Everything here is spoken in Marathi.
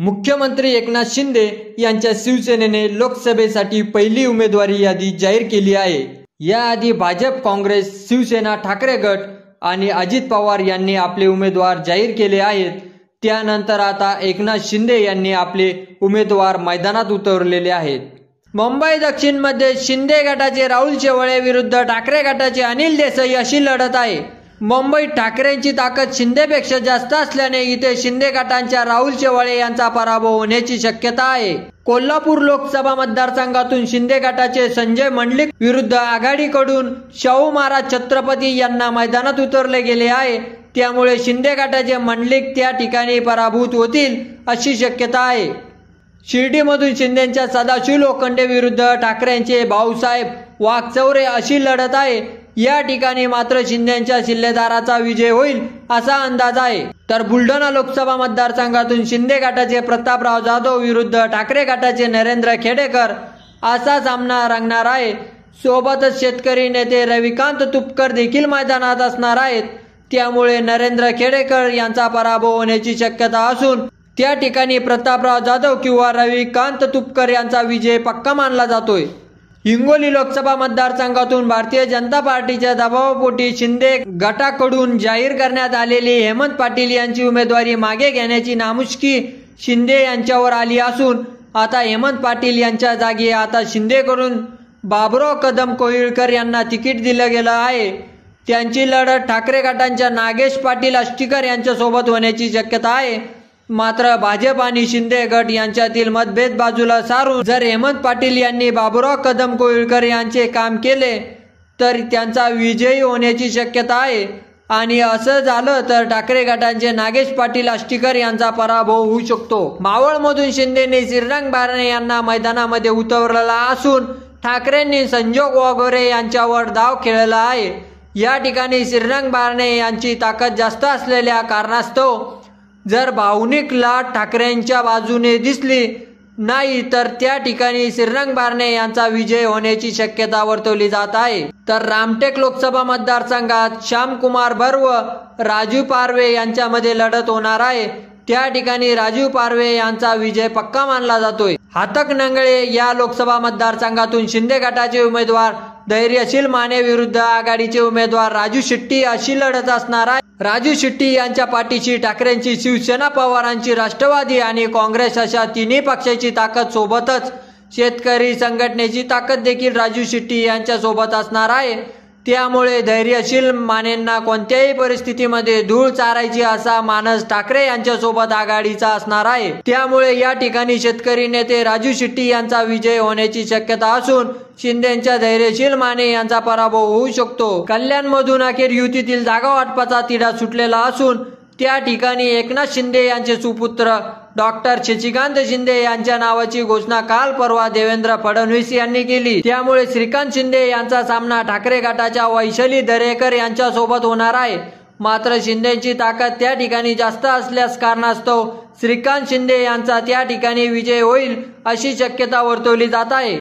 मुख्यमंत्री एकनाथ शिंदे यांच्या शिवसेनेने लोकसभेसाठी पहिली उमेदवारी यादी जाहीर केली आहे। याआधी भाजप, काँग्रेस, शिवसेना, ठाकरे गट आणि अजित पवार यांनी आपले उमेदवार जाहीर केले आहेत। त्यानंतर आता एकनाथ शिंदे यांनी आपले उमेदवार मैदानात उतरलेले आहेत। मुंबई दक्षिण मध्ये शिंदे गटाचे राहुल शेवाळे विरुद्ध ठाकरे गटाचे अनिल देसाई अशी लढत आहे। मुंबईत ठाकरेंची ताकद शिंदेपेक्षा जास्त असल्याने इथे शिंदे गटाच्या राहुल शेवाळे यांचा पराभव होण्याची शक्यता आहे। कोल्हापूर लोकसभा मतदारसंघातून शिंदे गटाचे संजय मंडलिक विरुद्ध आघाडीकडून शाहू महाराज छत्रपती यांना मैदानात उतरले गेले आहे। त्यामुळे शिंदे गटाचे मंडलिक त्या ठिकाणी पराभूत होतील अशी शक्यता आहे। शिर्डीमधून शिंदेच्या सदाशिव लोखंडे विरुद्ध ठाकरेंचे भाऊसाहेब वाकचौरे अशी लढत आहे। या ठिकाणी मात्र शिंदेच्या शिल्लेदाराचा विजय होईल असा अंदाज आहे। तर बुलढाणा लोकसभा मतदारसंघातून शिंदे गटाचे प्रतापराव जाधव विरुद्ध ठाकरे गटाचे नरेंद्र खेडेकर असा सामना रंगणार आहे। सोबतच शेतकरी नेते रविकांत तुपकर देखील मैदानात असणार आहेत। त्यामुळे नरेंद्र खेडेकर यांचा पराभव होण्याची शक्यता असून त्या ठिकाणी प्रतापराव जाधव किंवा रविकांत तुपकर यांचा विजय पक्का मानला जातोय। हिंगोली लोकसभा मतदारसंघातून भारतीय जनता पार्टीच्या दबावापोटी शिंदे गटाकडून जाहीर करण्यात आलेली हेमंत पाटील यांची उमेदवारी मागे घेण्याची नामुष्की शिंदे यांच्यावर आली असून आता हेमंत पाटील यांच्या जागी आता शिंदेकडून बाबुराव कदम कोळीकर यांना तिकीट दिलं गेलं आहे। त्यांची लढत ठाकरे गटांच्या नागेश पाटील आष्टीकर यांच्यासोबत होण्याची शक्यता आहे। मात्र भाजप आणि शिंदे गट यांच्यातील मतभेद बाजूला सारून जर हेमंत पाटील यांनी बाबुराव कदम कोळीकर यांचे काम केले तर त्यांचा विजयी होण्याची शक्यता आहे आणि असं झालं तर ठाकरे गटांचे नागेश पाटील आष्टीकर यांचा पराभव होऊ शकतो। मावळमधून शिंदेने श्रीरंग बारणे यांना मैदानामध्ये उतरवलेला असून ठाकरेंनी संजोग वाघोरे यांच्यावर डाव खेळला आहे। या ठिकाणी श्रीरंग बारणे यांची ताकद जास्त असलेल्या कारणास्तव जर भावनिक लाट ठाकरेंच्या बाजूने दिसली नाही तर त्या ठिकाणी श्रीरंग बारणे यांचा विजय होण्याची शक्यता वर्तवली जात आहे। तर रामटेक लोकसभा मतदारसंघात श्यामकुमार बर व राजू पारवे यांच्यामध्ये लढत होणार आहे। त्या ठिकाणी राजू पारवे यांचा विजय पक्का मानला जातोय। हातकणंगले या लोकसभा मतदारसंघातून शिंदे गटाचे उमेदवार धैर्यशील माने विरुद्ध आघाडीचे उमेदवार राजू शेट्टी अशी लढत असणार आहे। राजू शेट्टी यांच्या पाठीशी ठाकरेंची शिवसेना, पवारांची राष्ट्रवादी आणि काँग्रेस अशा तिन्ही पक्षाची ताकद सोबतच शेतकरी संघटनेची ताकद देखील राजू शेट्टी यांच्या सोबत असणार आहे। त्यामुळे धैर्यशील मानेंना कोणत्याही परिस्थितीमध्ये धूळ चारायची असा मानस ठाकरे यांच्या सोबत आघाडीचा असणार आहे। त्यामुळे या ठिकाणी शेतकरी नेते राजू शेट्टी यांचा विजय होण्याची शक्यता असून शिंदेच्या धैर्यशील माने यांचा पराभव होऊ शकतो। कल्याणमधून अखेर युतीतील जागा वाटपाचा तिढा सुटलेला असून त्या ठिकाणी एकनाथ शिंदे यांचे सुपुत्र डॉक्टर शशिकांत शिंदे यांच्या नावाची घोषणा काल परवा देवेंद्र फडणवीस यांनी केली। त्यामुळे श्रीकांत शिंदे यांचा सामना ठाकरे गटाच्या वैशाली दरेकर यांच्या सोबत होणार आहे। मात्र शिंदेची ताकद त्या ठिकाणी जास्त असल्यास कारणास्तव श्रीकांत शिंदे यांचा त्या ठिकाणी विजय होईल अशी शक्यता वर्तवली जात आहे।